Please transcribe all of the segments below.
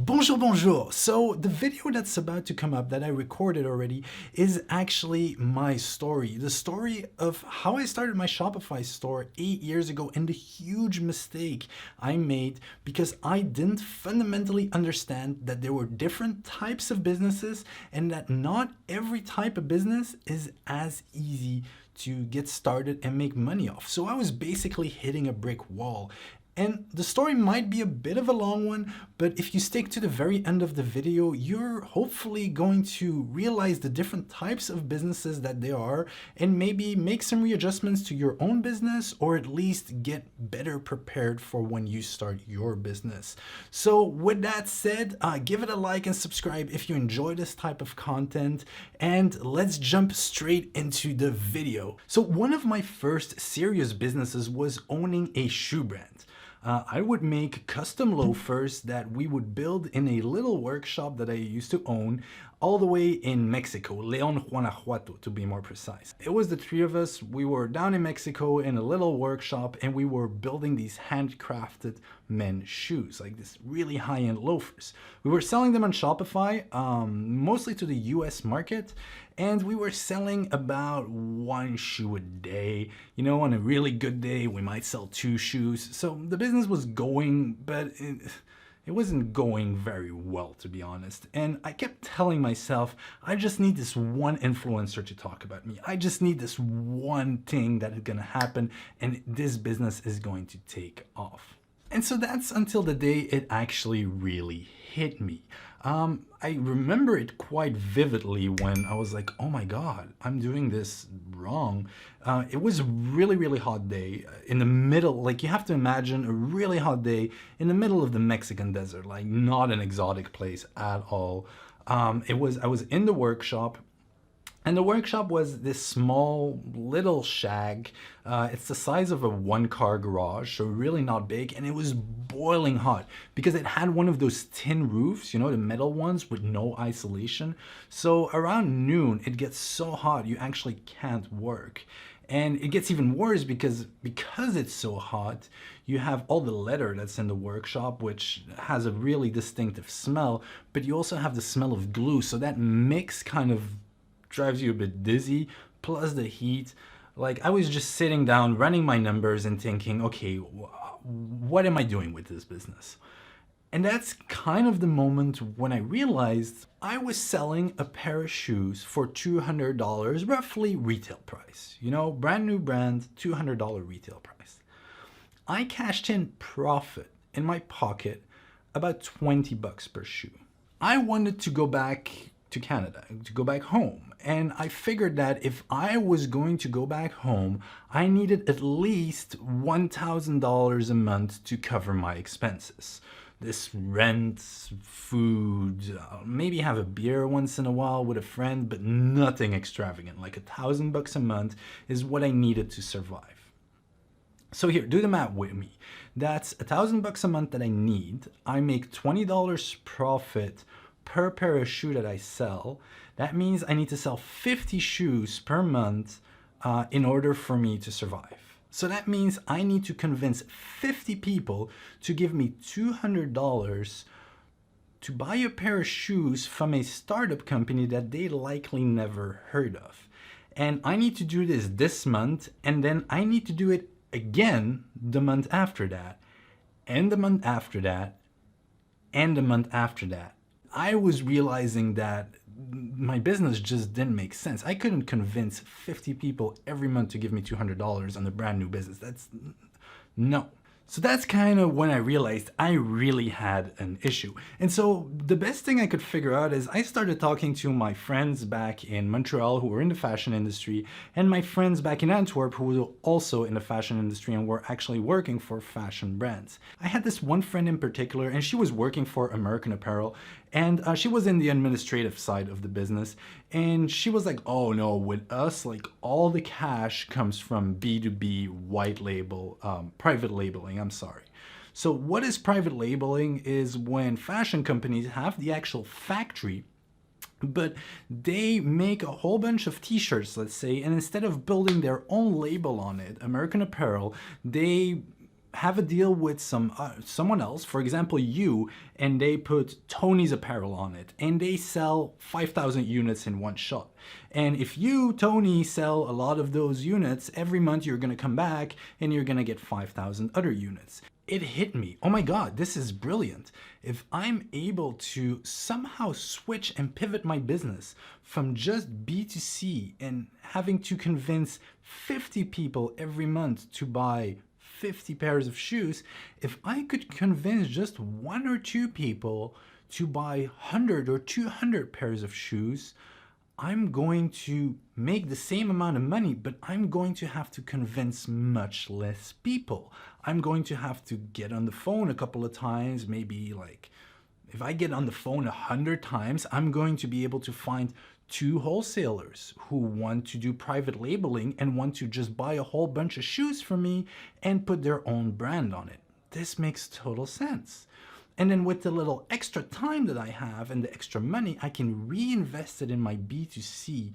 Bonjour. So the video that's about to come up that I recorded already is actually my story. The story of how I started my Shopify store 8 years ago and the huge mistake I made because I didn't fundamentally understand that there were different types of businesses and that not every type of business is as easy to get started and make money off. So I was basically hitting a brick wall. And the story might be a bit of a long one, but if you stick to the very end of the video, you're hopefully going to realize the different types of businesses that there are and maybe make some readjustments to your own business or at least get better prepared for when you start your business. So with that said, give it a like and subscribe if you enjoy this type of content, and let's jump straight into the video. So one of my first serious businesses was owning a shoe brand. I would make custom loafers that we would build in a little workshop that I used to own all the way in Mexico, León, Guanajuato, to be more precise. It was the three of us. We were down in Mexico in a little workshop and we were building these handcrafted men's shoes, like this really high-end loafers. We were selling them on Shopify, mostly to the US market, and we were selling about one shoe a day. You know, on a really good day, we might sell 2 shoes. So the business was going, but it wasn't going very well, to be honest. And I kept telling myself, I just need this one influencer to talk about me. I just need this one thing that is gonna happen and this business is going to take off. And so that's until the day it actually really hit me. I remember it quite vividly when I was like, oh my God, I'm doing this wrong. It was a really hot day in the middle. Like, you have to imagine a really hot day in the middle of the Mexican desert, like not an exotic place at all. I was in the workshop. And the workshop was this small little shack. It's the size of a 1-car garage, so really not big. And it was boiling hot because it had one of those tin roofs, you know, the metal ones with no isolation. So around noon, it gets so hot, you actually can't work. And it gets even worse because it's so hot, you have all the leather that's in the workshop, which has a really distinctive smell, but you also have the smell of glue. So that mix kind of drives you a bit dizzy, plus the heat. Like, I was just sitting down, running my numbers and thinking, okay, what am I doing with this business? And that's kind of the moment when I realized I was selling a pair of shoes for $200, roughly retail price. You know, brand new brand, $200 retail price. I cashed in profit in my pocket, about 20 bucks per shoe. I wanted to go back to Canada, to go back home. And I figured that if I was going to go back home, I needed at least $1,000 a month to cover my expenses. This rent, food, maybe have a beer once in a while with a friend, but nothing extravagant. Like $1,000 a month is what I needed to survive. So here, do the math with me. That's $1,000 a month that I need. I make $20 profit per pair of shoe that I sell. That means I need to sell 50 shoes per month in order for me to survive. So that means I need to convince 50 people to give me $200 to buy a pair of shoes from a startup company that they likely never heard of. And I need to do this month, and then I need to do it again the month after that, and the month after that, and the month after that. I was realizing that my business just didn't make sense. I couldn't convince 50 people every month to give me $200 on a brand new business. No. So that's kind of when I realized I really had an issue. And so the best thing I could figure out is I started talking to my friends back in Montreal who were in the fashion industry, and my friends back in Antwerp who were also in the fashion industry and were actually working for fashion brands. I had this one friend in particular, and she was working for American Apparel, and she was in the administrative side of the business. And she was like, oh no, with us, like all the cash comes from B2B white label, private labeling, I'm sorry. So what is private labeling is when fashion companies have the actual factory, but they make a whole bunch of t-shirts, let's say, and instead of building their own label on it, American Apparel, they have a deal with someone else, for example you, and they put Tony's apparel on it and they sell 5,000 units in one shot. And if you, Tony, sell a lot of those units, every month you're going to come back and you're going to get 5,000 other units. It hit me. Oh my God, this is brilliant. If I'm able to somehow switch and pivot my business from just B2C and having to convince 50 people every month to buy 50 pairs of shoes, if I could convince just 1 or 2 people to buy 100 or 200 pairs of shoes, I'm going to make the same amount of money, but I'm going to have to convince much less people. I'm going to have to get on the phone a couple of times, maybe like if I get on the phone 100 times, I'm going to be able to find 2 wholesalers who want to do private labeling and want to just buy a whole bunch of shoes from me and put their own brand on it. This makes total sense. And then with the little extra time that I have and the extra money, I can reinvest it in my B2C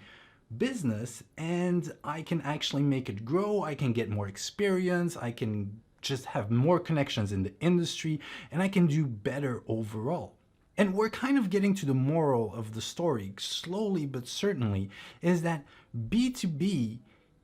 business and I can actually make it grow. I can get more experience. I can just have more connections in the industry and I can do better overall. And we're kind of getting to the moral of the story, slowly but certainly, is that B2B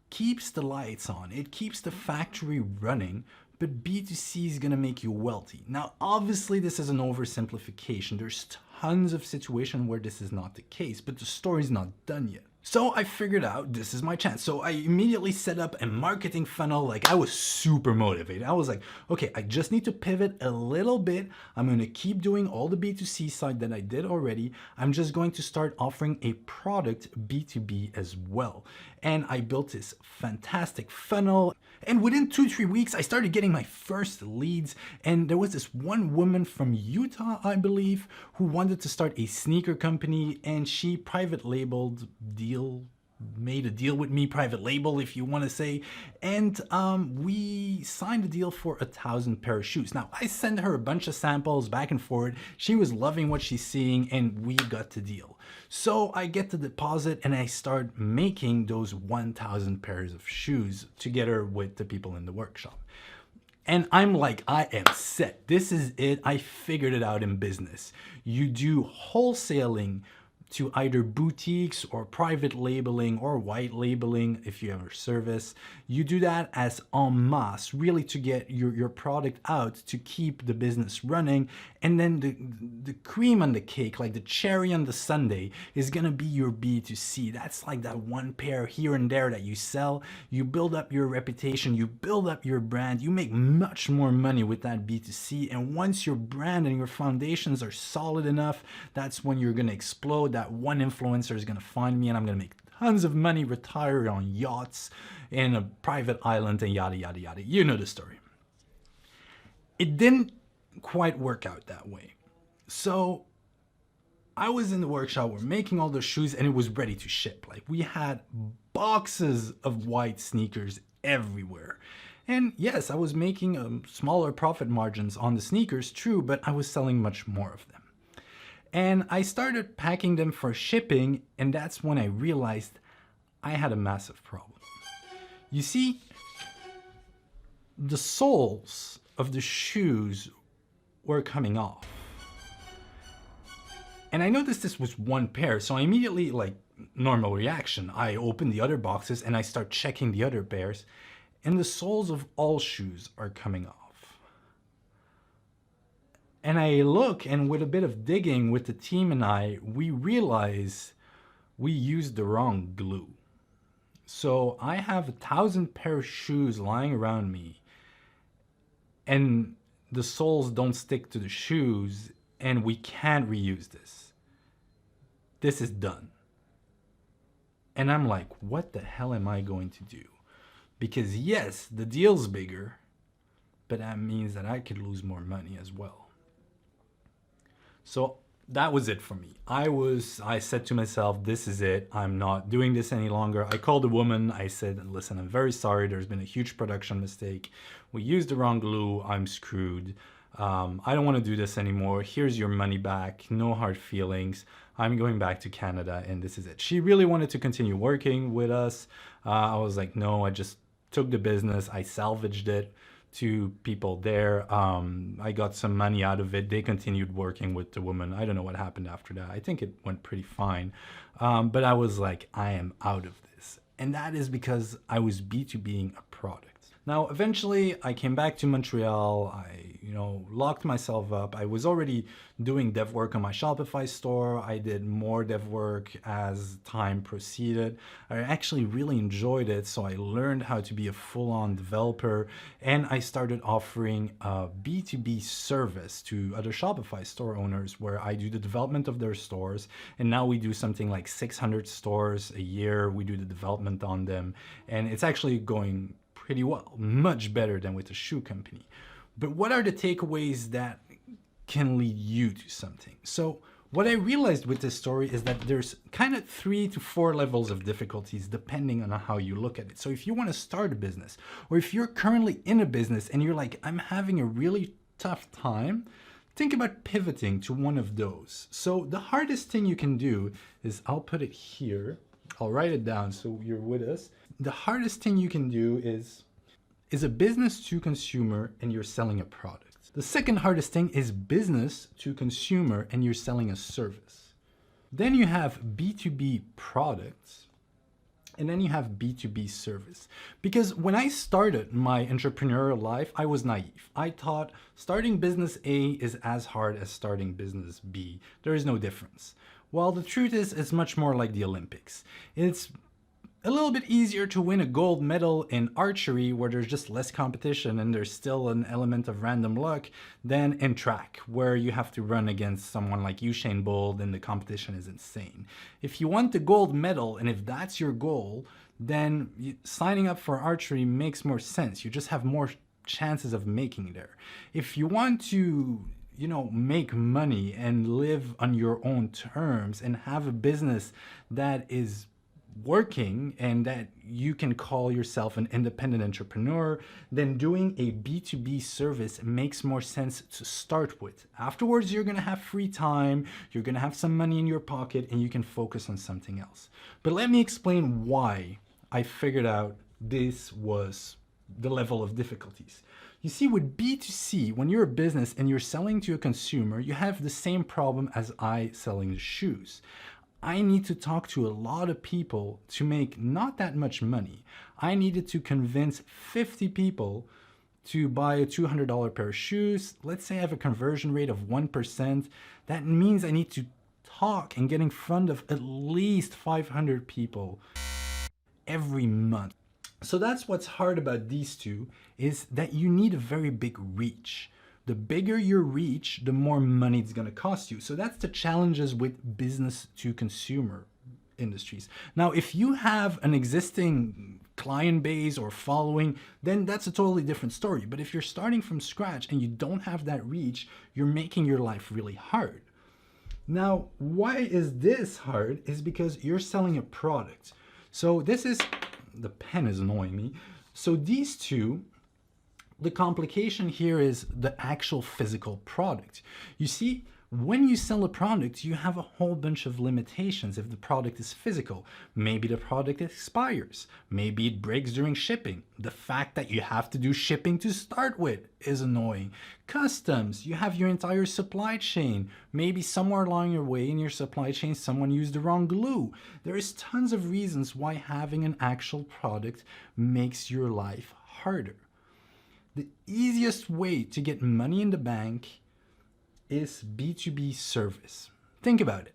keeps the lights on. It keeps the factory running, but B2C is going to make you wealthy. Now, obviously, this is an oversimplification. There's tons of situations where this is not the case, but the story's not done yet. So I figured out this is my chance. So I immediately set up a marketing funnel. Like I was super motivated. I was like, okay, I just need to pivot a little bit. I'm going to keep doing all the B2C side that I did already. I'm just going to start offering a product B2B as well. And I built this fantastic funnel. And within 2-3 weeks, I started getting my first leads. And there was this one woman from Utah, I believe, who wanted to start a sneaker company. And she private labeled made a deal with me, private label if you want to say, and we signed a deal for 1,000 pair of shoes. Now I sent her a bunch of samples back and forth. She was loving what she's seeing and we got the deal. So I get the deposit and I start making those 1,000 pairs of shoes together with the people in the workshop. And I'm like, I am set. This is it. I figured it out in business. You do wholesaling to either boutiques or private labeling or white labeling if you have a service. You do that as en masse, really to get your product out to keep the business running. And then the cream on the cake, like the cherry on the sundae, is gonna be your B2C. That's like that one pair here and there that you sell. You build up your reputation, you build up your brand, you make much more money with that B2C. And once your brand and your foundations are solid enough, that's when you're gonna explode. That one influencer is gonna find me and I'm gonna make tons of money, retire on yachts in a private island and yada, yada, yada. You know the story. It didn't quite work out that way. So I was in the workshop, we're making all the shoes and it was ready to ship. Like we had boxes of white sneakers everywhere. And yes, I was making smaller profit margins on the sneakers, true, but I was selling much more of them. And I started packing them for shipping, and that's when I realized I had a massive problem. You see, the soles of the shoes were coming off. And I noticed this was one pair, so I immediately, like normal reaction, I open the other boxes and I start checking the other pairs, and the soles of all shoes are coming off. And I look, and with a bit of digging with the team and I, we realize we used the wrong glue. So I have 1,000 pair of shoes lying around me, and the soles don't stick to the shoes, and we can't reuse this. This is done. And I'm like, what the hell am I going to do? Because yes, the deal's bigger, but that means that I could lose more money as well. So that was it for me. I said to myself, this is it. I'm not doing this any longer. I called the woman. I said, listen, I'm very sorry. There's been a huge production mistake. We used the wrong glue. I'm screwed. I don't want to do this anymore. Here's your money back. No hard feelings. I'm going back to Canada and this is it. She really wanted to continue working with us. I was like, no, I just took the business. I salvaged it. to people there. I got some money out of it. They continued working with the woman. I don't know what happened after that. I think it went pretty fine. But I was like, I am out of this. And that is because I was B2Bing a product. Now, eventually I came back to Montreal. I, locked myself up. I was already doing dev work on my Shopify store. I did more dev work as time proceeded. I actually really enjoyed it. So I learned how to be a full-on developer, and I started offering a B2B service to other Shopify store owners where I do the development of their stores. And now we do something like 600 stores a year. We do the development on them, and it's actually going pretty well, much better than with a shoe company. But what are the takeaways that can lead you to something? So what I realized with this story is that there's kind of 3 to 4 levels of difficulties depending on how you look at it. So if you want to start a business, or if you're currently in a business and you're like, I'm having a really tough time, think about pivoting to one of those. So the hardest thing you can do is, I'll put it here, I'll write it down so you're with us. The hardest thing you can do is a business to consumer and you're selling a product. The second hardest thing is business to consumer and you're selling a service. Then you have B2B products, and then you have B2B service. Because when I started my entrepreneurial life, I was naive. I thought starting business A is as hard as starting business B. There is no difference. Well, the truth is, it's much more like the Olympics. It's a little bit easier to win a gold medal in archery, where there's just less competition and there's still an element of random luck, than in track, where you have to run against someone like Usain Bolt and the competition is insane. If you want the gold medal, and if that's your goal, then signing up for archery makes more sense. You just have more chances of making it there. If you want to make money and live on your own terms and have a business that is working and that you can call yourself an independent entrepreneur, then doing a B2B service makes more sense to start with. Afterwards, you're going to have free time, you're going to have some money in your pocket, and you can focus on something else. But let me explain why I figured out this was the level of difficulties. You see, with B2C, when you're a business and you're selling to a consumer, you have the same problem as I selling the shoes. I need to talk to a lot of people to make not that much money. I needed to convince 50 people to buy a $200 pair of shoes. Let's say I have a conversion rate of 1%. That means I need to talk and get in front of at least 500 people every month. So that's what's hard about these two, is that you need a very big reach. The bigger your reach, the more money it's going to cost you. So that's the challenges with business to consumer industries. Now, if you have an existing client base or following, then that's a totally different story. But if you're starting from scratch and you don't have that reach, you're making your life really hard. Now, why is this hard? Is because you're selling a product. So the pen is annoying me. So these two, the complication here is the actual physical product. You see, when you sell a product, you have a whole bunch of limitations if the product is physical. Maybe the product expires. Maybe it breaks during shipping. The fact that you have to do shipping to start with is annoying. Customs, you have your entire supply chain. Maybe somewhere along your way in your supply chain, someone used the wrong glue. There is tons of reasons why having an actual product makes your life harder. The easiest way to get money in the bank is B2B service. Think about it.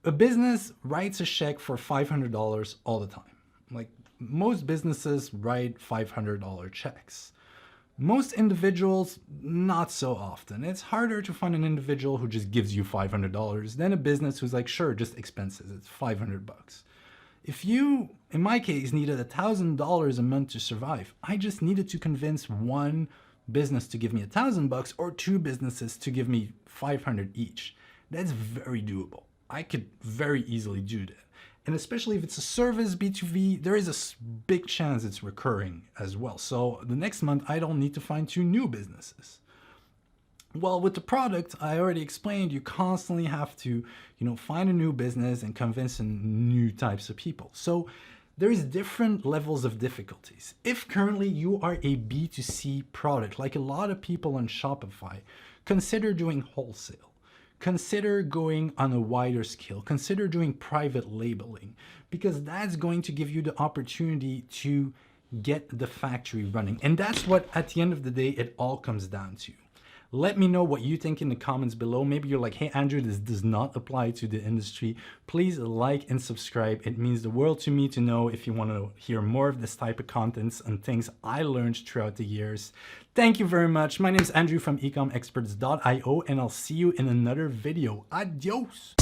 A business writes a check for $500 all the time. Like, most businesses write $500 checks. Most individuals, not so often. It's harder to find an individual who just gives you $500 than a business who's like, sure, just expenses. It's $500. If you, in my case, needed $1,000 a month to survive, I just needed to convince one business to give me $1,000 or two businesses to give me $500 each. That's very doable. I could very easily do that. And especially if it's a service B2B, there is a big chance it's recurring as well. So the next month, I don't need to find two new businesses. Well, with the product, I already explained, you constantly have to, find a new business and convince new types of people. So there is different levels of difficulties. If currently you are a B2C product, like a lot of people on Shopify, consider doing wholesale. Consider going on a wider scale. Consider doing private labeling, because that's going to give you the opportunity to get the factory running. And that's what, at the end of the day, it all comes down to. Let me know what you think in the comments below. Maybe you're like, hey, Andrew, this does not apply to the industry. Please like and subscribe. It means the world to me to know if you want to hear more of this type of contents and things I learned throughout the years. Thank you very much. My name is Andrew from ecomexperts.io, and I'll see you in another video. Adios.